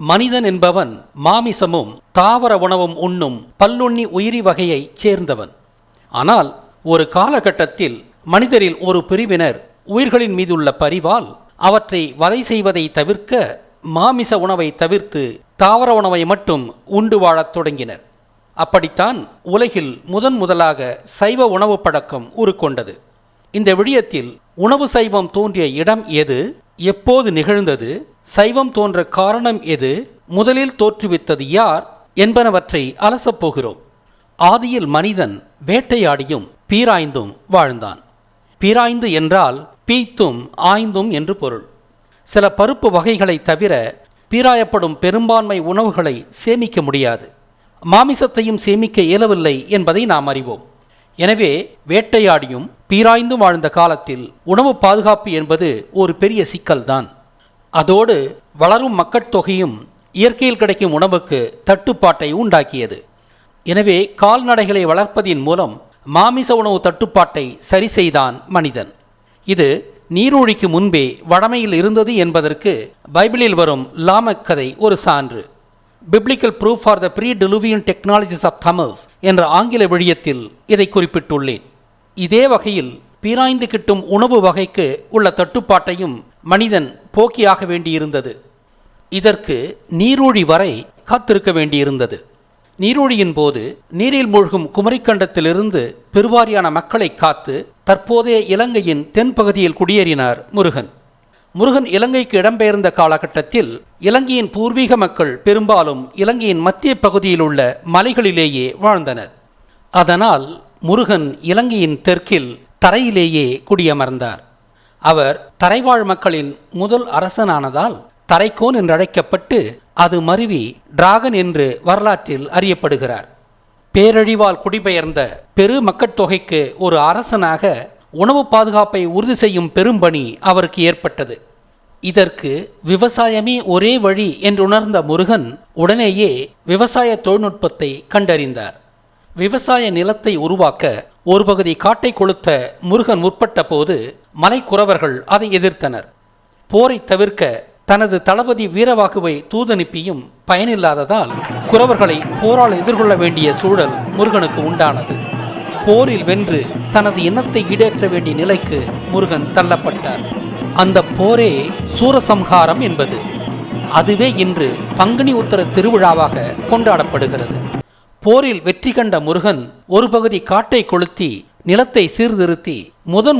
மனிதன் என்பவன் மாமிசமும் தாவர உணவும் உண்ணும் பல்லுண்ணி உயிரி வகையைச் சேர்ந்தவன். ஆனால் ஒரு காலகட்டத்தில் மனிதரில் ஒரு பிரிவினர் உயிர்களின் மீதுள்ள பரிவால் அவற்றை வதை செய்வதை தவிர்க்க மாமிச உணவை தவிர்த்து தாவர உணவை மட்டும் உண்டு வாழத் தொடங்கினர். அப்படித்தான் உலகில் முதலாக சைவ உணவு பழக்கம் உருக்கொண்டது. இந்த விடயத்தில் உணவு சைவம் தோன்றிய இடம் எது, எப்போது நிகழ்ந்தது, சைவம் தோன்ற காரணம் எது, முதலில் தோற்றுவித்தது யார் என்பனவற்றை அலசப் போகிறோம். ஆதியில் மனிதன் வேட்டையாடியும் பீராய்ந்தும் வாழ்ந்தான். பீராய்ந்து என்றால் பீய்த்தும் ஆய்ந்தும் என்று பொருள். சில பருப்பு வகைகளை தவிர பீராயப்படும் பெரும்பான்மை உணவுகளை சேமிக்க முடியாது. மாமிசத்தையும் சேமிக்க இயலவில்லை என்பதை நாம் அறிவோம். எனவே வேட்டையாடியும் பீராய்ந்தும் வாழ்ந்த காலத்தில் உணவு பாதுகாப்பு என்பது ஒரு பெரிய சிக்கல்தான். அதோடு வளரும் மக்கட்தொகையும் இயற்கையில் கிடைக்கும் உணவுக்கு தட்டுப்பாட்டை உண்டாக்கியது. எனவே கால்நடைகளை வளர்ப்பதின் மூலம் மாமிச உணவு தட்டுப்பாட்டை சரி செய்தான் மனிதன். இது நீரூழிக்கு முன்பே வழமையில் இருந்தது என்பதற்கு பைபிளில் வரும் லாமக் கதை ஒரு சான்று. Biblical proof for the pre-diluvian technologies of Tamils என்ற ஆங்கில விழியத்தில் இதை குறிப்பிட்டுள்ளேன். இதே வகையில் பீராய்ந்து கிட்டும் உணவு வகைக்கு உள்ள தட்டுப்பாட்டையும் மனிதன் போக்கியாக வேண்டியிருந்தது. இதற்கு நீரூழி வரை காத்திருக்க வேண்டியிருந்தது. நீரூழியின் போது நீரில் மூழ்கும் குமரிக்கண்டத்திலிருந்து பெருவாரியான மக்களை காத்து தற்போதைய இலங்கையின் தென்பகுதியில் குடியேறினார் முருகன். முருகன் இலங்கைக்கு இடம்பெயர்ந்த காலகட்டத்தில் இலங்கையின் பூர்வீக மக்கள் பெரும்பாலும் இலங்கையின் மத்திய பகுதியில் உள்ள மலைகளிலேயே வாழ்ந்தனர். அதனால் முருகன் இலங்கையின் தெற்கில் தரையிலேயே குடியமர்ந்தார். அவர் தரைவாழ் மக்களின் முதல் அரசனானதால் தரைக்கோன் என்று அழைக்கப்பட்டு அது மருவி டிராகன் என்று வரலாற்றில் அறியப்படுகிறார். பேரழிவால் குடிபெயர்ந்த பெரு மக்கட்தொகைக்கு ஒரு அரசனாக உணவு பாதுகாப்பை உறுதி செய்யும் பெரும்பணி அவருக்கு ஏற்பட்டது. இதற்கு விவசாயமே ஒரே வழி என்று உணர்ந்த முருகன் உடனேயே விவசாய தொழில்நுட்பத்தை கண்டறிந்தார். விவசாய நிலத்தை உருவாக்க ஒரு பகுதி காட்டை கொளுத்த முருகன் முற்பட்ட போது மலைக்குறவர்கள் அதை எதிர்த்தனர். போரை தவிர்க்க தனது தளபதி வீரவாகுவை தூதனுப்பியும் பயனில்லாததால் குறவர்களை போரால் எதிர்கொள்ள வேண்டிய சூழல் முருகனுக்கு உண்டானது. போரில் வென்று தனது எண்ணத்தை ஈடேற்ற வேண்டிய நிலைக்கு முருகன் தள்ளப்பட்டார். அந்த போரே சூரசம்ஹாரம் என்பது. அதுவே இன்று பங்குனி உத்தர திருவிழாவாக கொண்டாடப்படுகிறது. போரில் வெற்றி கண்ட முருகன் ஒரு பகுதி காட்டை கொளுத்தி நிலத்தை சீர்திருத்தி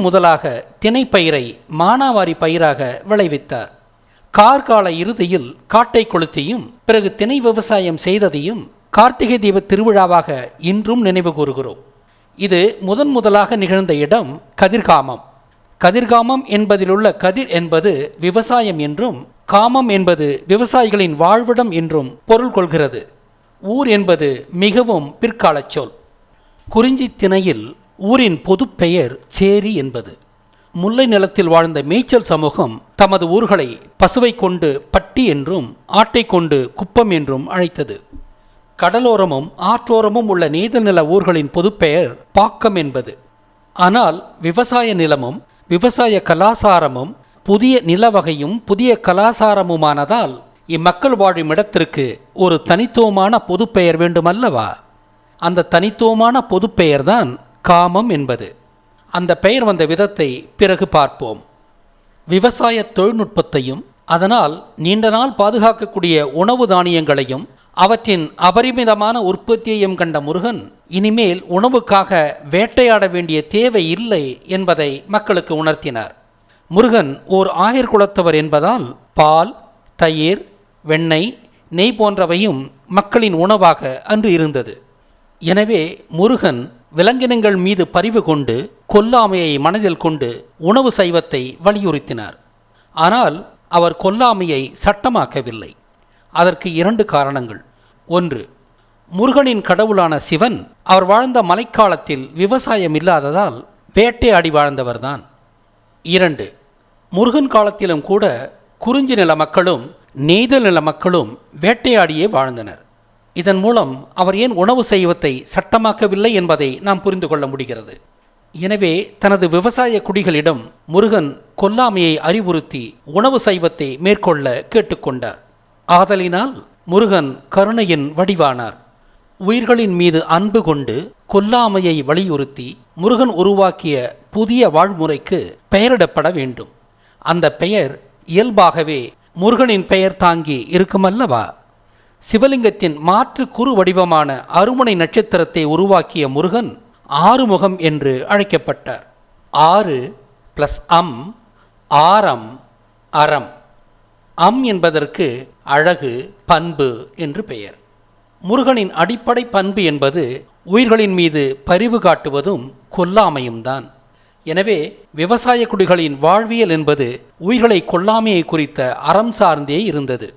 முதலாக திணைப்பயிரை மானாவாரி பயிராக விளைவித்தார். கார்கால இறுதியில் காட்டை கொளுத்தியும் பிறகு திணை விவசாயம் செய்ததையும் கார்த்திகை தீப திருவிழாவாக இன்றும் நினைவு கூறுகிறோம். இது முதலாக நிகழ்ந்த இடம் கதிர்காமம். கதிர்காமம் என்பதிலுள்ள கதிர் என்பது விவசாயம் என்றும் காமம் என்பது விவசாயிகளின் வாழ்விடம் என்றும் பொருள் கொள்கிறது. ஊர் என்பது மிகவும் பிற்காலச் சொல். குறிஞ்சி திணையில் ஊரின் பொது பெயர் சேரி என்பது. முல்லை நிலத்தில் வாழ்ந்த மேய்ச்சல் சமூகம் தமது ஊர்களை பசுவை கொண்டு பட்டி என்றும் ஆட்டை கொண்டு குப்பம் என்றும் அழைத்தது. கடலோரமும் ஆற்றோரமும் உள்ள நீதல் நில ஊர்களின் பொதுப்பெயர் பாக்கம் என்பது. ஆனால் விவசாய நிலமும் விவசாய கலாசாரமும் புதிய நில வகையும் புதிய கலாசாரமுமானதால் இம்மக்கள் வாழும் இடத்திற்கு ஒரு தனித்துவமான பொதுப்பெயர் வேண்டுமல்லவா? அந்த தனித்துவமான பொதுப்பெயர்தான் காமம் என்பது. அந்த பெயர் வந்த விதத்தை பிறகு பார்ப்போம். விவசாய தொழில்நுட்பத்தையும் அதனால் நீண்ட நாள் பாதுகாக்கக்கூடிய உணவு தானியங்களையும் அவற்றின் அபரிமிதமான உற்பத்தியையும் கண்ட முருகன் இனிமேல் உணவுக்காக வேட்டையாட வேண்டிய தேவை இல்லை என்பதை மக்களுக்கு உணர்த்தினார். முருகன் ஓர் ஆயர் குலத்தவர் என்பதால் பால், தயிர், வெண்ணெய், நெய் போன்றவையும் மக்களின் உணவாக அன்று இருந்தது. எனவே முருகன் விலங்கினங்கள் மீது பரிவு கொண்டு கொல்லாமையை மனதில் கொண்டு உணவு சைவத்தை வலியுறுத்தினார். ஆனால் அவர் கொல்லாமையை சட்டமாக்கவில்லை. அதற்கு 2 காரணங்கள். 1, முருகனின் கடவுளான சிவன் அவர் வாழ்ந்த மழைக்காலத்தில் விவசாயம் இல்லாததால் வேட்டையாடி வாழ்ந்தவர்தான். 2, முருகன் காலத்திலும் கூட குறிஞ்சி நில மக்களும் நெய்தல் நில மக்களும் வேட்டையாடியே வாழ்ந்தனர். இதன் மூலம் அவர் ஏன் உணவு சைவத்தை சட்டமாக்கவில்லை என்பதை நாம் புரிந்து கொள்ள முடிகிறது. எனவே தனது விவசாய குடிகளிடம் முருகன் கொல்லாமையை அறிவுறுத்தி உணவு சைவத்தை மேற்கொள்ள கேட்டுக்கொண்டார். ஆதலினால் முருகன் கருணையின் வடிவானார். உயிர்களின் மீது அன்பு கொண்டு கொல்லாமையை வலியுறுத்தி முருகன் உருவாக்கிய புதிய வாழ்முறைக்கு பெயரிடப்பட வேண்டும். அந்த பெயர் இயல்பாகவே முருகனின் பெயர் தாங்கி இருக்குமல்லவா? சிவலிங்கத்தின் மாற்று குறு வடிவமான அருமுனை நட்சத்திரத்தை உருவாக்கிய முருகன் ஆறுமுகம் என்று அழைக்கப்பட்டார். 6 + அம், ஆரம், அறம். அம் என்பதற்கு அழகு, பண்பு என்று பெயர். முருகனின் அடிப்படை பண்பு என்பது உயிர்களின் மீது பரிவு காட்டுவதும் கொல்லாமையும் தான். எனவே விவசாய குடிகளின் வாழ்வியல் என்பது உயிர்களை கொல்லாமையை குறித்த அறம் சார்ந்தே இருந்தது.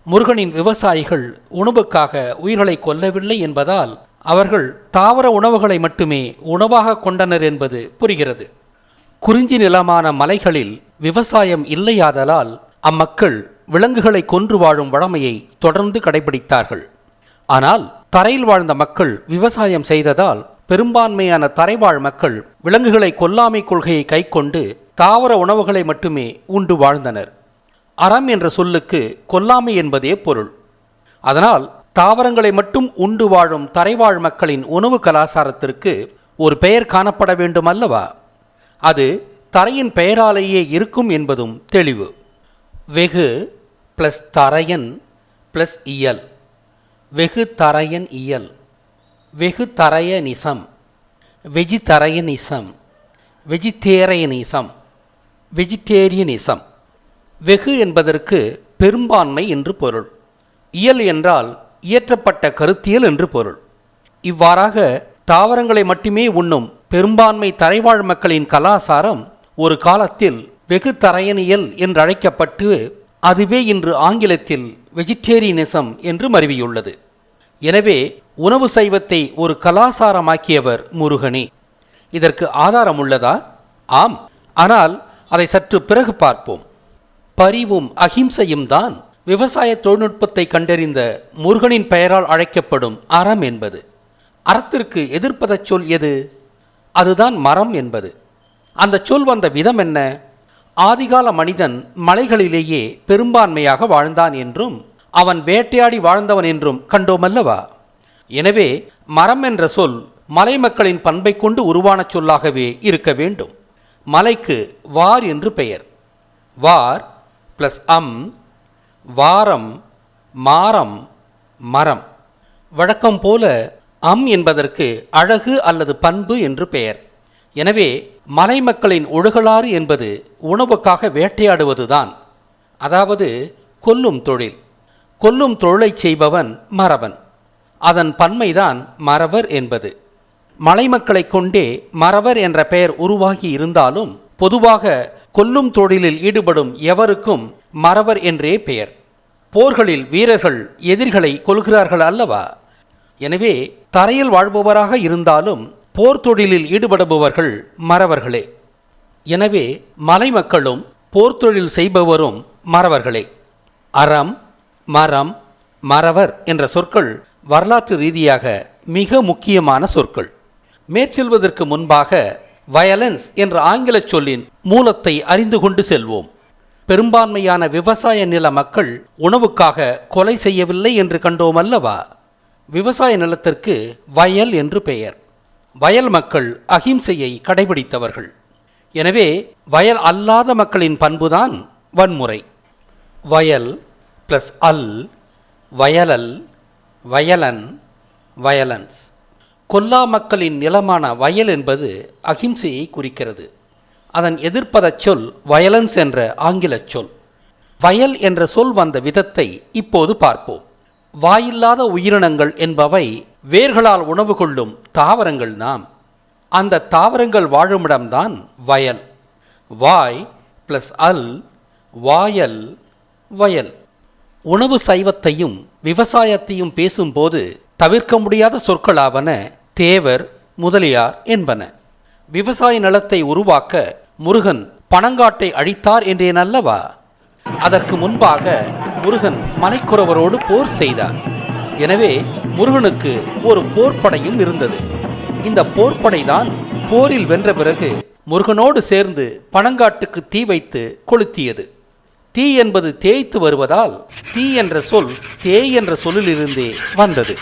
முருகனின் விவசாயிகள் உணவுக்காக உயிர்களை கொல்லவில்லை என்பதால் அவர்கள் தாவர உணவுகளை மட்டுமே உணவாக கொண்டனர் என்பது புரிகிறது. குறிஞ்சி நிலமான மலைகளில் விவசாயம் இல்லையாதலால் அம்மக்கள் விலங்குகளை கொன்று வாழும் வழமையை தொடர்ந்து கடைபிடித்தார்கள். ஆனால் தரையில் வாழ்ந்த மக்கள் விவசாயம் செய்ததால் பெரும்பான்மையான தரைவாழ் மக்கள் விலங்குகளை கொல்லாமை கொள்கையை கைக்கொண்டு தாவர உணவுகளை மட்டுமே உண்டு வாழ்ந்தனர். அறம் என்ற சொல்லுக்கு கொல்லாமை என்பதே பொருள். அதனால் தாவரங்களை மட்டும் உண்டு வாழும் தரைவாழ் மக்களின் உணவு கலாச்சாரத்திற்கு ஒரு பெயர் காணப்பட வேண்டும் அல்லவா? அது தரையின் பெயராலேயே இருக்கும் என்பதும் தெளிவு. வெகு + தரையன் + இயல். வெகு தரையன் இயல். வெகு தரையனிசம், வெஜிதரையனிசம், வெஜிடேரியனிசம், வெஜிடேரியனிசம். வெகு என்பதற்கு பெரும்பான்மை என்று பொருள். இயல் என்றால் இயற்றப்பட்ட கருத்தியல் என்று பொருள். இவ்வாறாக தாவரங்களை மட்டுமே உண்ணும் பெரும்பான்மை தரைவாழ் மக்களின் கலாசாரம் ஒரு காலத்தில் வெகு தரையனியல் என்று அழைக்கப்பட்டு அதுவே இன்று ஆங்கிலத்தில் வெஜிடேரியனிசம் என்று மருவியுள்ளது. எனவே உணவு சைவத்தை ஒரு கலாசாரமாக்கியவர் முருகனே. இதற்கு ஆதாரம் உள்ளதா? ஆம். ஆனால் அதை சற்று பிறகு பார்ப்போம். பரிவும் அகிம்சையும் தான் விவசாய தொழில்நுட்பத்தை கண்டறிந்த முருகனின் பெயரால் அழைக்கப்படும் அறம் என்பது. அறத்திற்கு எதிர்ப்பத சொல் எது? அதுதான் மரம் என்பது. அந்த சொல் வந்த விதம் என்ன? ஆதிகால மனிதன் மலைகளிலேயே பெரும்பான்மையாக வாழ்ந்தான் என்றும் அவன் வேட்டையாடி வாழ்ந்தவன் என்றும் கண்டோமல்லவா? எனவே மரம் என்ற சொல் மலை மக்களின் பண்பை கொண்டு உருவான சொல்லாகவே இருக்க வேண்டும். மலைக்கு வார் என்று பெயர். வார் + அம், வாரம், மாரம், மரம். வழக்கம் போல அம் என்பதற்கு அழகு அல்லது பண்பு என்று பெயர். எனவே மலை மக்களின் ஒழுகலாறு என்பது உணவுக்காக வேட்டையாடுவதுதான். அதாவது கொல்லும் தொழில். கொல்லும் தொழிலை செய்பவன் மறவன். அதன் பன்மைதான் மறவர் என்பது. மலை மக்களை கொண்டே மறவர் என்ற பெயர் உருவாகி இருந்தாலும் பொதுவாக கொல்லும் தொழிலில் ஈடுபடும் எவருக்கும் மறவர் என்றே பெயர். போர்களில் வீரர்கள் எதிரிகளை கொல்கிறார்கள் அல்லவா? எனவே தரையில் வாழ்பவராக இருந்தாலும் போர் தொழிலில் ஈடுபடுபவர்கள் மறவர்களே. எனவே மலை மக்களும் போர் தொழில் செய்பவரும் மறவர்களே. அறம், மரம், மறவர் என்ற சொற்கள் வரலாற்று ரீதியாக மிக முக்கியமான சொற்கள். மேற்செல்வதற்கு முன்பாக வயலன்ஸ் என்ற ஆங்கில சொல்லின் மூலத்தை அறிந்து கொண்டு செல்வோம். பெரும்பான்மையான விவசாய நில மக்கள் உணவுக்காக கொலை செய்யவில்லை என்று கண்டோம் அல்லவா? விவசாய நிலத்திற்கு வயல் என்று பெயர். வயல் மக்கள் அகிம்சையை கடைபிடித்தவர்கள். எனவே வயல் அல்லாத மக்களின் பண்புதான் வன்முறை. வயல் + அல், வயலல், வயலன், வயலன்ஸ். கொல்லா மக்களின் நிலமான வயல் என்பது அகிம்சையை குறிக்கிறது. அதன் எதிர்ப்பதச் சொல் வயலன்ஸ் என்ற ஆங்கிலச் சொல். வயல் என்ற சொல் வந்த விதத்தை இப்போது பார்ப்போம். வாயில்லாத உயிரினங்கள் என்பவை வேர்களால் உணவு கொள்ளும் தாவரங்கள் நாம். அந்த தாவரங்கள் வாழுமிடம்தான் வயல். வாய் + அல், வாயல், வயல். உணவு சைவத்தையும் விவசாயத்தையும் பேசும்போது தவிர்க்க முடியாத சொற்களாவன தேவர், முதலியார் என்பன. விவசாய நிலத்தை உருவாக்க முருகன் பனங்காட்டை அழித்தார் என்றேன் அல்லவா? அதற்கு முன்பாக முருகன் மலைக்குறவரோடு போர் செய்தார். எனவே முருகனுக்கு ஒரு போர்ப்படையும் இருந்தது. இந்த போர்ப்படைதான் போரில் வென்ற பிறகு முருகனோடு சேர்ந்து பனங்காட்டுக்கு தீ வைத்து கொளுத்தியது. தீ என்பது தேய்த்து வருவதால் தீ என்ற சொல் தேய் என்ற சொல்லிலிருந்தே வந்தது.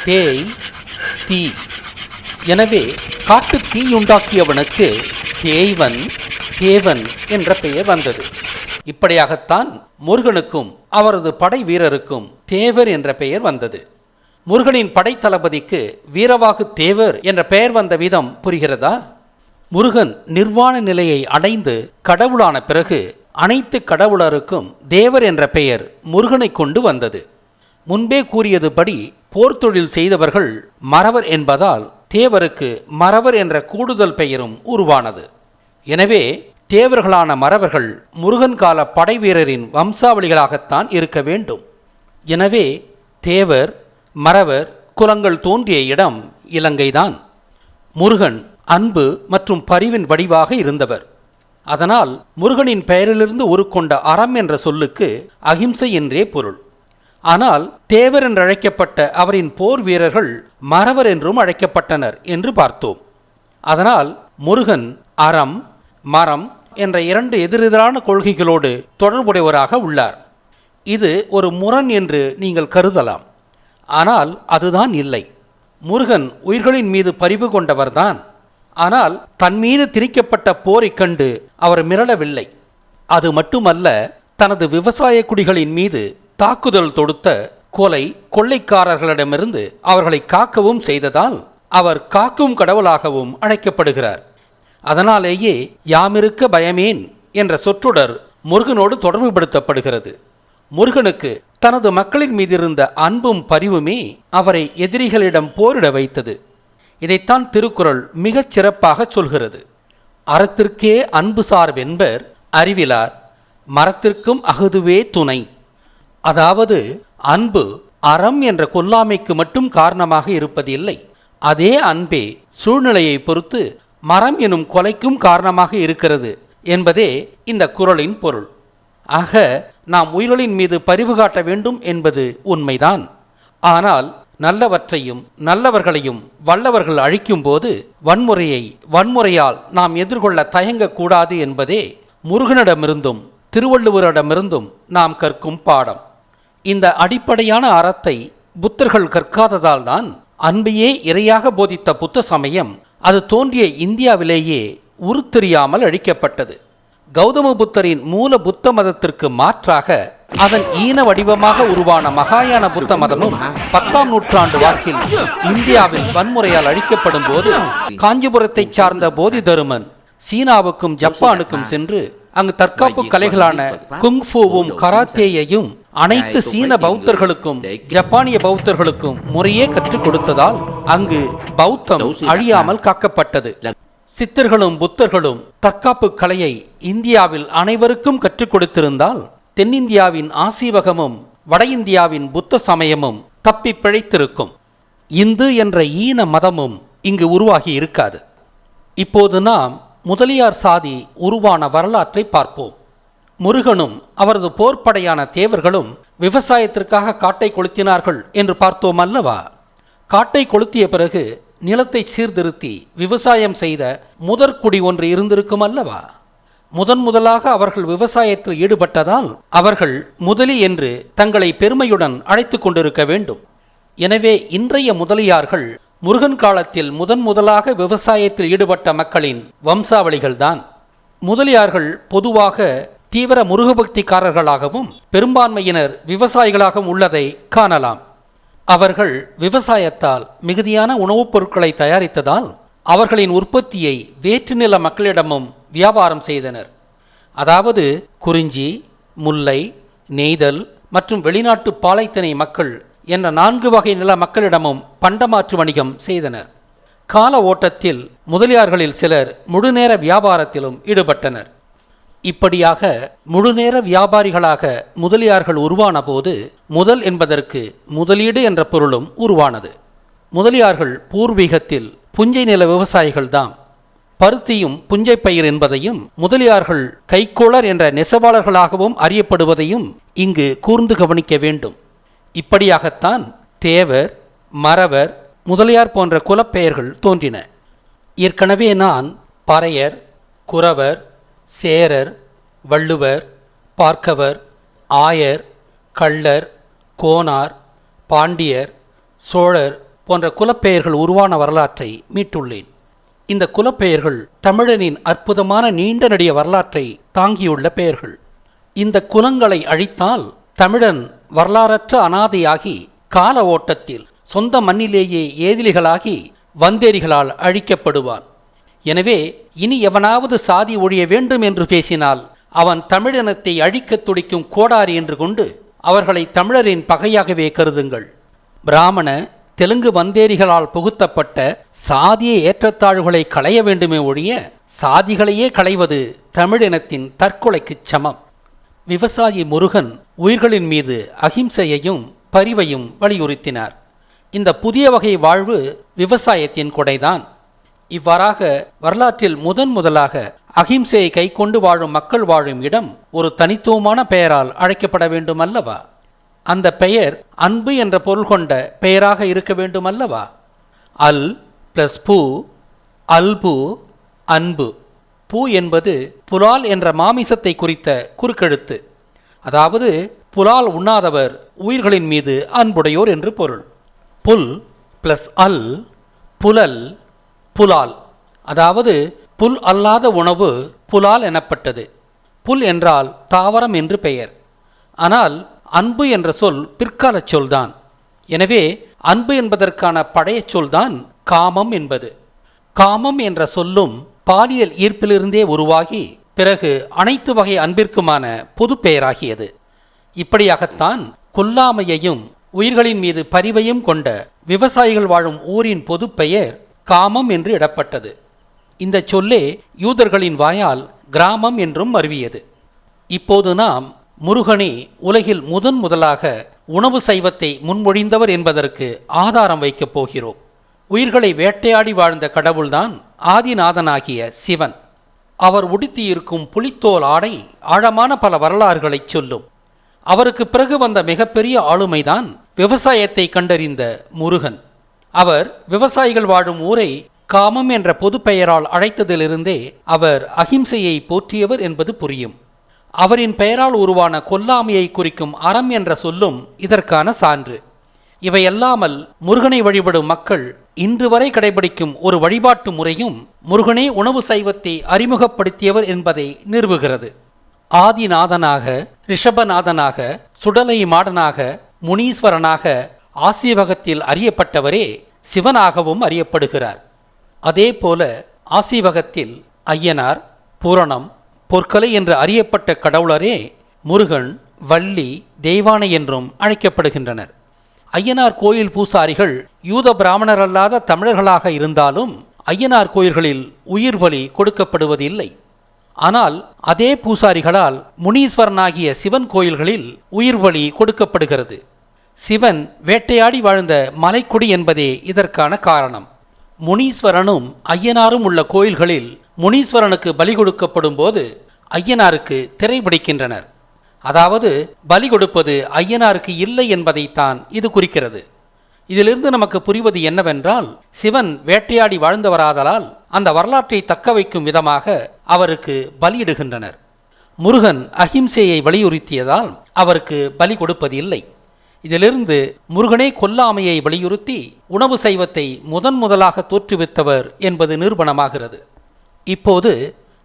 தேய், தீ. எனவே காட்டு தீயுண்டாக்கியவனுக்கு தேய்வன், தேவன் என்ற பெயர் வந்தது. இப்படியாகத்தான் முருகனுக்கும் அவரது படை வீரருக்கும் தேவர் என்ற பெயர் வந்தது. முருகனின் படைத்தளபதிக்கு வீரவாகு தேவர் என்ற பெயர் வந்த விதம் புரிகிறதா? முருகன் நிர்வாண நிலையை அடைந்து கடவுளான பிறகு அனைத்து கடவுளருக்கும் தேவர் என்ற பெயர் முருகனை கொண்டு வந்தது. முன்பே கூறியதுபடி போர்த்தொழில் செய்தவர்கள் மறவர் என்பதால் தேவருக்கு மறவர் என்ற கூடுதல் பெயரும் உருவானது. எனவே தேவர்களான மறவர்கள் முருகன் கால படை வீரரின் வம்சாவளிகளாகத்தான் இருக்க வேண்டும். எனவே தேவர், மறவர் குலங்கள் தோன்றிய இடம் இலங்கைதான். முருகன் அன்பு மற்றும் பரிவின் வடிவாக இருந்தவர். அதனால் முருகனின் பெயரிலிருந்து உருக்கொண்ட அறம் என்ற சொல்லுக்கு அகிம்சை என்றே பொருள். ஆனால் தேவர் என்று அழைக்கப்பட்ட அவரின் போர் வீரர்கள் மறவர் என்றும் அழைக்கப்பட்டனர் என்று பார்த்தோம். அதனால் முருகன் அறம், மரம் என்ற இரண்டு எதிரெதிரான கொள்கைகளோடு தொடர்புடையவராக உள்ளார். இது ஒரு முரண் என்று நீங்கள் கருதலாம். ஆனால் அதுதான் இல்லை. முருகன் உயிர்களின் மீது பரிவு கொண்டவர்தான். ஆனால் தன் மீது திணிக்கப்பட்ட போரைக் கண்டு அவர் மிரளவில்லை. அது மட்டுமல்ல, தனது விவசாய குடிகளின் மீது தாக்குதல் தொடுத்த கொலை கொள்ளைக்காரர்களிடமிருந்து அவர்களை காக்கவும் செய்ததால் அவர் காக்கும் கடவுளாகவும் அழைக்கப்படுகிறார். அதனாலேயே யாமிருக்க பயமேன் என்ற சொற்றொடர் முருகனோடு தொடர்புபடுத்தப்படுகிறது. முருகனுக்கு தனது மக்களின் மீதிருந்த அன்பும் பரிவுமே அவரை எதிரிகளிடம் போரிட வைத்தது. இதைத்தான் திருக்குறள் மிகச் சிறப்பாக சொல்கிறது. அறத்திற்கே அன்பு சார்பென்பர் அறிவிலார், மரத்திற்கும் அகுதுவே துணை. அதாவது அன்பு அறம் என்ற கொல்லாமைக்கு மட்டும் காரணமாக இருப்பதில்லை. அதே அன்பே சூழ்நிலையை பொறுத்து மரம் எனும் கொலைக்கும் காரணமாக இருக்கிறது என்பதே இந்த குறளின் பொருள். ஆக நாம் உயிர்களின் மீது பரிவு காட்ட வேண்டும் என்பது உண்மைதான். ஆனால் நல்லவற்றையும் நல்லவர்களையும் வல்லவர்கள் அழிக்கும் போது வன்முறையால் நாம் எதிர்கொள்ள தயங்கக்கூடாது என்பதே முருகனிடமிருந்தும் திருவள்ளுவரிடமிருந்தும் நாம் கற்கும் பாடம். இந்த அடிப்படையான அறத்தை புத்தர்கள் கற்காததால் தான் அன்பையே இறையாக போதித்த புத்த சமயம் அது தோன்றிய இந்தியாவிலேயே உருத்தெரியாமல் அழிக்கப்பட்டது. கௌதம புத்தரின் மூல புத்த மதத்திற்கு மாற்றாக அதன் ஈன வடிவமாக உருவான மகாயான புத்த மதமும் 10ஆம் நூற்றாண்டு வாக்கில் இந்தியாவில் வன்முறையால் அழிக்கப்படும் போது காஞ்சிபுரத்தைச் சார்ந்த போதி தருமன் சீனாவுக்கும் ஜப்பானுக்கும் சென்று அங்கு தற்காப்பு கலைகளான குங்ஃபூவும் கராத்தேயையும் அனைத்து சீன பௌத்தர்களுக்கும் ஜப்பானிய பௌத்தர்களுக்கும் முறையே கற்றுக் கொடுத்ததால் அங்கு பௌத்தம் அழியாமல் காக்கப்பட்டது. சித்தர்களும் புத்தர்களும் தற்காப்பு கலையை இந்தியாவில் அனைவருக்கும் கற்றுக் கொடுத்திருந்தால் தென்னிந்தியாவின் ஆசீவகமும் வட இந்தியாவின் புத்த சமயமும் தப்பி பிழைத்திருக்கும். இந்து என்ற ஈன மதமும் இங்கு உருவாகி இருக்காது. இப்போது நாம் முதலியார் சாதி உருவான வரலாற்றை பார்ப்போம். முருகனும் அவரது போர்ப்படையான தேவர்களும் விவசாயத்திற்காக காட்டை கொளுத்தினார்கள் என்று பார்த்தோம் அல்லவா? காட்டை கொளுத்திய பிறகு நிலத்தை சீர்திருத்தி விவசாயம் செய்த முதற்குடி ஒன்று இருந்திருக்கும் அல்லவா? முதலாக அவர்கள் விவசாயத்தில் ஈடுபட்டதால் அவர்கள் முதலி என்று தங்களை பெருமையுடன் அழைத்து கொண்டிருக்க வேண்டும். எனவே இன்றைய முதலியார்கள் முருகன் காலத்தில் முதலாக விவசாயத்தில் ஈடுபட்ட மக்களின் வம்சாவளிகள்தான். முதலியார்கள் பொதுவாக தீவிர முருகபக்திக்காரர்களாகவும் பெரும்பான்மையினர் விவசாயிகளாகவும் உள்ளதை காணலாம். அவர்கள் விவசாயத்தால் மிகுதியான உணவுப் பொருட்களை தயாரித்ததால் அவர்களின் உற்பத்தியை வேற்று நில மக்களிடமும் வியாபாரம் செய்தனர். அதாவது குறிஞ்சி, முல்லை, நெய்தல் மற்றும் வெளிநாட்டு பாலைத்திணை மக்கள் என்ற 4 வகை நில மக்களிடமும் பண்டமாற்று வணிகம் செய்தனர். கால ஓட்டத்தில் முதலியார்களில் சிலர் முழுநேர வியாபாரத்திலும் ஈடுபட்டனர். இப்படியாக முழுநேர வியாபாரிகளாக முதலியார்கள் உருவான போது முதல் என்பதற்கு முதலீடு என்ற பொருளும் உருவானது. முதலியார்கள் பூர்வீகத்தில் புஞ்சை நில விவசாயிகள்தான். பருத்தியும் புஞ்சை பயிர் என்பதையும் முதலியார்கள் கைக்கோளர் என்ற நெசவாளர்களாகவும் அறியப்படுவதையும் இங்கு கூர்ந்து கவனிக்க வேண்டும். இப்படியாகத்தான் தேவர், மறவர், முதலியார் போன்ற குலப்பெயர்கள் தோன்றின. ஏற்கனவே நான் பறையர், குறவர், சேரர், வள்ளுவர், பார்க்கவர், ஆயர், கள்ளர், கோனார், பாண்டியர், சோழர் போன்ற குலப்பெயர்கள் உருவான வரலாற்றை மீட்டுள்ளேன். இந்த குலப்பெயர்கள் தமிழனின் அற்புதமான நீண்ட நெடிய வரலாற்றை தாங்கியுள்ள பெயர்கள். இந்த குலங்களை அழித்தால் தமிழன் வரலாறற்ற அனாதையாகி கால ஓட்டத்தில் சொந்த மண்ணிலேயே ஏதிலிகளாகி வந்தேரிகளால் அழிக்கப்படுவான். எனவே இனி எவனாவது சாதி ஒழிய வேண்டும் என்று பேசினால் அவன் தமிழினத்தை அழிக்கத் துடிக்கும் கோடாரி என்று கொண்டு அவர்களை தமிழரின் பகையாகவே கருதுங்கள். பிராமண தெலுங்கு வந்தேரிகளால் புகுத்தப்பட்ட சாதிய ஏற்றத்தாழ்வுகளை களைய வேண்டுமே ஒழிய சாதிகளையே களைவது தமிழினத்தின் தற்கொலைக்குச் சமம். விவசாயி முருகன் உயிர்களின் மீது அகிம்சையையும் பரிவையும் வலியுறுத்தினார். இந்த புதிய வகை வாழ்வு விவசாயத்தின் கொடைதான். இவ்வாறாக வரலாற்றில் முதலாக அகிம்சையை கைக்கொண்டு வாழும் மக்கள் வாழும் இடம் ஒரு தனித்துவமான பெயரால் அழைக்கப்பட வேண்டும் அல்லவா? அந்த பெயர் அன்பு என்ற பொருள் கொண்ட பெயராக இருக்க வேண்டும் அல்லவா? அல் பிளஸ் பூ, அல்பு, அன்பு. பூ என்பது புலால் என்ற மாமிசத்தை குறித்த குறுக்கெழுத்து. அதாவது புலால் உண்ணாதவர் உயிர்களின் மீது அன்புடையோர் என்று பொருள். புல் பிளஸ் அல், புலல், புலால். அதாவது புல் அல்லாத உணவு புலால் எனப்பட்டது. புல் என்றால் தாவரம் என்று பெயர். ஆனால் அன்பு என்ற சொல் பிற்கால சொல்தான். எனவே அன்பு என்பதற்கான பழைய சொல்தான் காமம் என்பது. காமம் என்ற சொல்லும் பாலியல் ஈர்ப்பிலிருந்தே உருவாகி பிறகு அனைத்து வகை அன்பிற்குமான பொது பெயராகியது. இப்படியாகத்தான் கொல்லாமையையும் உயிர்களின் மீது பரிவையும் கொண்ட விவசாயிகள் வாழும் ஊரின் பொது பெயர் காமம் என்று இடப்பட்டது. இந்த சொல்லே யூதர்களின் வாயால் கிராமம் என்றும் மருவியது. இப்போது நாம் முருகனே உலகில் முதலாக உணவு சைவத்தை முன்மொழிந்தவர் என்பதற்கு ஆதாரம் வைக்கப் போகிறோம். உயிர்களை வேட்டையாடி வாழ்ந்த கடவுள்தான் ஆதிநாதனாகிய சிவன். அவர் உடுத்தியிருக்கும் புலித்தோல் ஆடை ஆழமான பல வரலாறுகளை சொல்லும். அவருக்கு பிறகு வந்த மிகப்பெரிய ஆளுமைதான் விவசாயத்தை கண்டறிந்த முருகன். அவர் விவசாயிகள் வாழும் ஊரை காமம் என்ற பொது பெயரால் அழைத்ததிலிருந்தே அவர் அகிம்சையை போற்றியவர் என்பது புரியும். அவரின் பெயரால் உருவான கொல்லாமையை குறிக்கும் அறம் என்ற சொல்லும் இதற்கான சான்று. இவையல்லாமல் முருகனை வழிபடும் மக்கள் இன்று வரை கடைபிடிக்கும் ஒரு வழிபாட்டு முறையும் முருகனே உணவு சைவத்தை அறிமுகப்படுத்தியவர் என்பதை நிறுவுகிறது. ஆதிநாதனாக, ரிஷபநாதனாக, சுடலை மாடனாக, முனீஸ்வரனாக ஆசீவகத்தில் அறியப்பட்டவரே சிவனாகவும் அறியப்படுகிறார். அதேபோல ஆசீவகத்தில் ஐயனார், பூரணம், பொற்கலை என்று அறியப்பட்ட கடவுளரே முருகன், வள்ளி, தெய்வானை என்றும் அழைக்கப்படுகின்றனர். ஐயனார் கோயில் பூசாரிகள் யூத பிராமணரல்லாத தமிழர்களாக இருந்தாலும் ஐயனார் கோயில்களில் உயிர் பலி கொடுக்கப்படுவதில்லை. ஆனால் அதே பூசாரிகளால் முனீஸ்வரனாகிய சிவன் கோயில்களில் உயிர் பலி கொடுக்கப்படுகிறது. சிவன் வேட்டையாடி வாழ்ந்த மலைக்குடி என்பதே இதற்கான காரணம். முனீஸ்வரனும் ஐயனாரும் உள்ள கோயில்களில் முனீஸ்வரனுக்கு பலி கொடுக்கப்படும் போது ஐயனாருக்கு திரைபிடிக்கின்றனர். அதாவது பலி கொடுப்பது ஐயனாருக்கு இல்லை என்பதைத்தான் இது குறிக்கிறது. இதிலிருந்து நமக்கு புரிவது என்னவென்றால், சிவன் வேட்டையாடி வாழ்ந்தவராதலால் அந்த வரலாற்றை தக்க வைக்கும் விதமாக அவருக்கு பலியிடுகின்றனர். முருகன் அகிம்சையை வலியுறுத்தியதால் அவருக்கு பலி கொடுப்பதில்லை. இதிலிருந்து முருகனே கொல்லாமையை வலியுறுத்தி உணவு சைவத்தை முதலாக தோற்றுவித்தவர் என்பது நிரூபணமாகிறது. இப்போது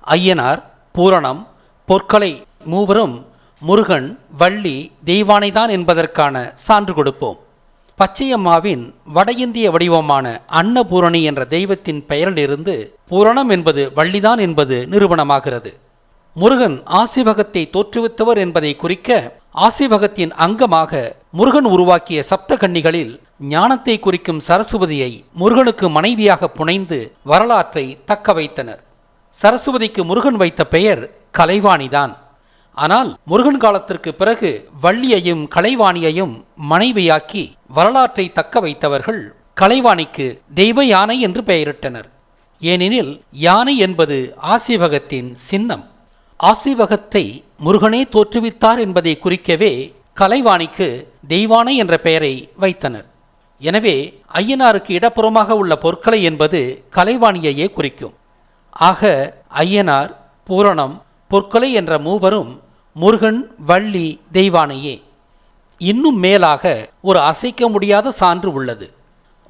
ஐயனார், பூரணம், பொற்கலை மூவரும் முருகன், வள்ளி, தெய்வானைதான் என்பதற்கான சான்று கொடுப்போம். பச்சையம்மாவின் வட இந்திய வடிவமான அன்னபூரணி என்ற தெய்வத்தின் பெயரிலிருந்து பூரணம் என்பது வள்ளிதான் என்பது நிரூபணமாகிறது. முருகன் ஆசிவகத்தை தோற்றுவித்தவர் என்பதை குறிக்க ஆசிவகத்தின் அங்கமாக முருகன் உருவாக்கிய சப்தகன்னிகளில் ஞானத்தை குறிக்கும் சரஸ்வதியை முருகனுக்கு மனைவியாக புனைந்து வரலாற்றை தக்க வைத்தனர். சரஸ்வதிக்கு முருகன் வைத்த பெயர் கலைவாணிதான். ஆனால் முருகன் காலத்திற்கு பிறகு வள்ளியையும் கலைவாணியையும் மனைவியாக்கி வரலாற்றை தக்க வைத்தவர்கள் கலைவாணிக்கு தெய்வ யானை என்று பெயரிட்டனர். ஏனெனில் யானை என்பது ஆசிவகத்தின் சின்னம். ஆசிவகத்தை முருகனே தோற்றுவித்தார் என்பதை குறிக்கவே கலைவாணிக்கு தெய்வானை என்ற பெயரை வைத்தனர். எனவே ஐயனாருக்கு இடப்புறமாக உள்ள பொற்கலை என்பது கலைவாணியையே குறிக்கும். ஆக ஐயனார், பூரணம், பொற்கலை என்ற மூவரும் முருகன், வள்ளி, தெய்வானையே. இன்னும் மேலாக ஒரு அசைக்க முடியாத சான்று உள்ளது.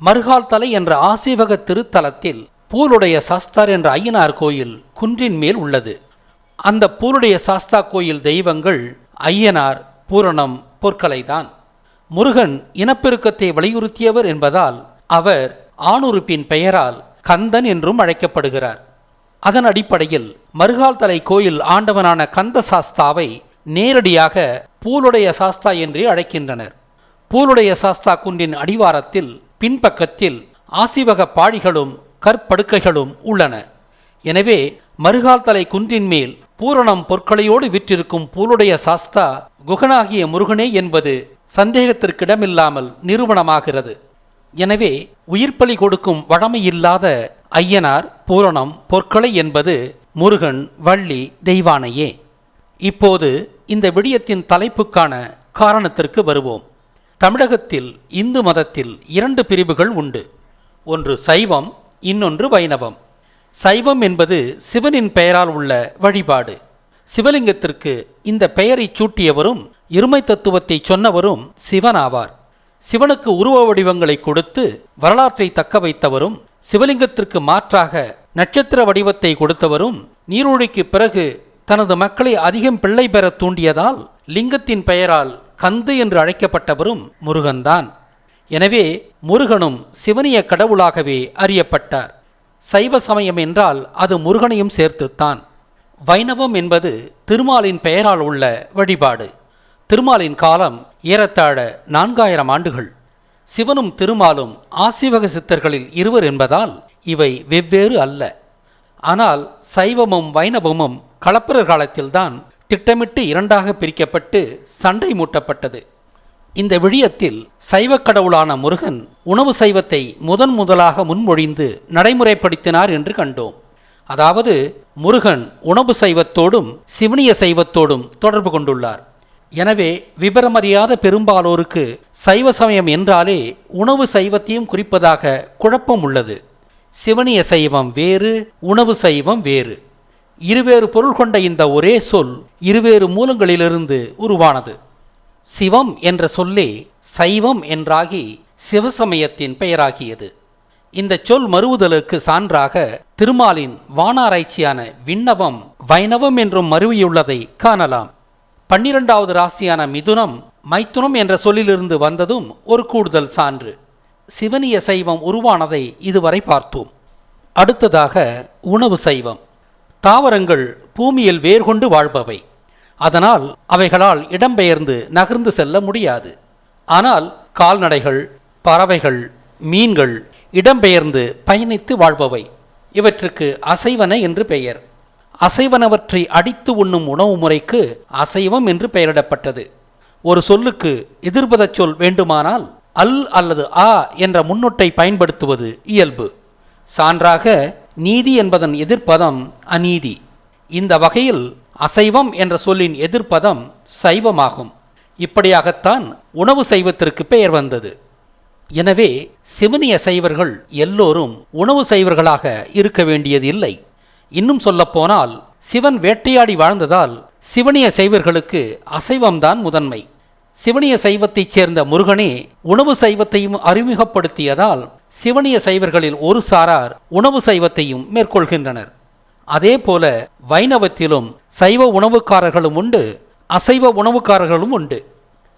மருகால் தலை என்ற ஆசீவக திருத்தலத்தில் பூலுடைய சாஸ்தார் என்ற ஐயனார் கோயில் குன்றின் மேல் உள்ளது. அந்த பூலுடைய சாஸ்தா கோயில் தெய்வங்கள் ஐயனார், பூரணம், பொற்கலைதான். முருகன் இனப்பெருக்கத்தை வலியுறுத்தியவர் என்பதால் அவர் ஆணுறுப்பின் பெயரால் கந்தன் என்றும் அழைக்கப்படுகிறார். அதன் அடிப்படையில் மருகால் தலை கோயில் ஆண்டவனான கந்த சாஸ்தாவை நேரடியாக பூலுடைய சாஸ்தா என்றே அழைக்கின்றனர். பூலுடைய சாஸ்தா குன்றின் அடிவாரத்தில் பின்பக்கத்தில் ஆசிவக பாழிகளும் கற்படுக்கைகளும் உள்ளன. எனவே மருகால் தலை குன்றின் மேல் பூரணம் பொற்களையோடு விற்றிருக்கும் பூலுடைய சாஸ்தா குகனாகிய முருகனே என்பது சந்தேகத்திற்கிடமில்லாமல் நிரூபணமாகிறது. எனவே உயிர்ப்பலி கொடுக்கும் வழமையில்லாத ஐயனார், பூரணம், பொற்களை என்பது முருகன், வள்ளி, தெய்வானையே. இப்போது இந்த விடயத்தின் தலைப்புக்கான காரணத்திற்கு வருவோம். தமிழகத்தில் இந்து மதத்தில் 2 பிரிவுகள் உண்டு. ஒன்று சைவம், இன்னொன்று வைணவம். சைவம் என்பது சிவனின் பெயரால் உள்ள வழிபாடு. சிவலிங்கத்திற்கு இந்த பெயரை சூட்டியவரும் இருமை தத்துவத்தை சொன்னவரும் சிவனாவார். சிவனுக்கு உருவ வடிவங்களை கொடுத்து வரலாற்றை தக்க வைத்தவரும், சிவலிங்கத்திற்கு மாற்றாக நட்சத்திர வடிவத்தை கொடுத்தவரும், நீரூழிக்கு பிறகு தனது மக்களை அதிகம் பிள்ளை பெற தூண்டியதால் லிங்கத்தின் பெயரால் கந்து என்று அழைக்கப்பட்டவரும் முருகன்தான். எனவே முருகனும் சிவனிய கடவுளாகவே அறியப்பட்டார். சைவ சமயம் என்றால் அது முருகனையும் சேர்த்துத்தான். வைணவம் என்பது திருமாலின் பெயரால் உள்ள வழிபாடு. திருமாலின் காலம் ஏறத்தாழ 4000 ஆண்டுகள். சிவனும் திருமாலும் ஆசிவக சித்தர்களில் இருவர் என்பதால் இவை வெவ்வேறு அல்ல. ஆனால் சைவமும் வைணவமும் களப்பிரர் காலத்தில்தான் திட்டமிட்டு 2ஆக பிரிக்கப்பட்டு சண்டை மூட்டப்பட்டது. இந்த விடயத்தில் சைவக் கடவுளான முருகன் உணவு சைவத்தை முதலாக முன்மொழிந்து நடைமுறைப்படுத்தினார் என்று கண்டோம். அதாவது முருகன் உணவு சைவத்தோடும் சிவனிய சைவத்தோடும் தொடர்பு கொண்டுள்ளார். எனவே விபரமறியாத பெரும்பாலோருக்கு சைவ சமயம் என்றாலே உணவு சைவத்தையும் குறிப்பதாக குழப்பம் உள்ளது. சிவனிய சைவம் வேறு, உணவு சைவம் வேறு. இருவேறு பொருள் கொண்ட இந்த ஒரே சொல் இருவேறு மூலங்களிலிருந்து உருவானது. சிவம் என்ற சொல்லே சைவம் என்றாகி சிவசமயத்தின் பெயராகியது. இந்த சொல் மறுவுதலுக்கு சான்றாக திருமாலின் வானாராய்ச்சியான விண்ணவம் வைணவம் என்றும் மருவியுள்ளதை காணலாம். 12வது ராசியான மிதுனம் மைத்துனம் என்ற சொல்லிலிருந்து வந்ததும் ஒரு கூடுதல் சான்று. சிவனிய சைவம் உருவானதை இதுவரை பார்த்தோம். அடுத்ததாக உணவு சைவம். தாவரங்கள் பூமியில் வேர்கொண்டு வாழ்பவை. அதனால் அவைகளால் இடம்பெயர்ந்து நகர்ந்து செல்ல முடியாது. ஆனால் கால்நடைகள், பறவைகள், மீன்கள் இடம்பெயர்ந்து பயணித்து வாழ்பவை. இவற்றுக்கு அசைவன என்று பெயர். அசைவனவற்றை அடித்து உண்ணும் உணவு முறைக்கு அசைவம் என்று பெயரிடப்பட்டது. ஒரு சொல்லுக்கு எதிர்பத சொல் வேண்டுமானால் அல் அல்லது ஆ என்ற முன்னொட்டை பயன்படுத்துவது இயல்பு. சான்றாக நீதி என்பதன் எதிர்ப்பதம் அநீதி. இந்த வகையில் அசைவம் என்ற சொல்லின் எதிர்ப்பதம் சைவமாகும். இப்படியாகத்தான் உணவு சைவத்திற்கு பெயர் வந்தது. எனவே சிவனிய சைவர்கள் எல்லோரும் உணவு சைவர்களாக இருக்க வேண்டியது இல்லை. இன்னும் சொல்லப்போனால் சிவன் வேட்டையாடி வாழ்ந்ததால் சிவனிய சைவர்களுக்கு அசைவம்தான் முதன்மை. சிவனிய சைவத்தைச் சேர்ந்த முருகனே உணவு சைவத்தையும் அறிமுகப்படுத்தியதால் சிவனிய சைவர்களில் ஒரு சாரார் உணவு சைவத்தையும் மேற்கொள்கின்றனர். அதே போல வைணவத்திலும் சைவ உணவுக்காரர்களும் உண்டு, அசைவ உணவுக்காரர்களும் உண்டு.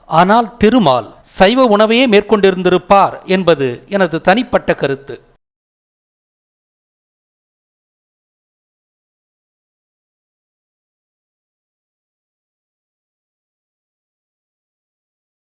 ஆனால் திருமால் சைவ உணவையே மேற்கொண்டிருந்திருப்பார் என்பது எனது தனிப்பட்ட கருத்து.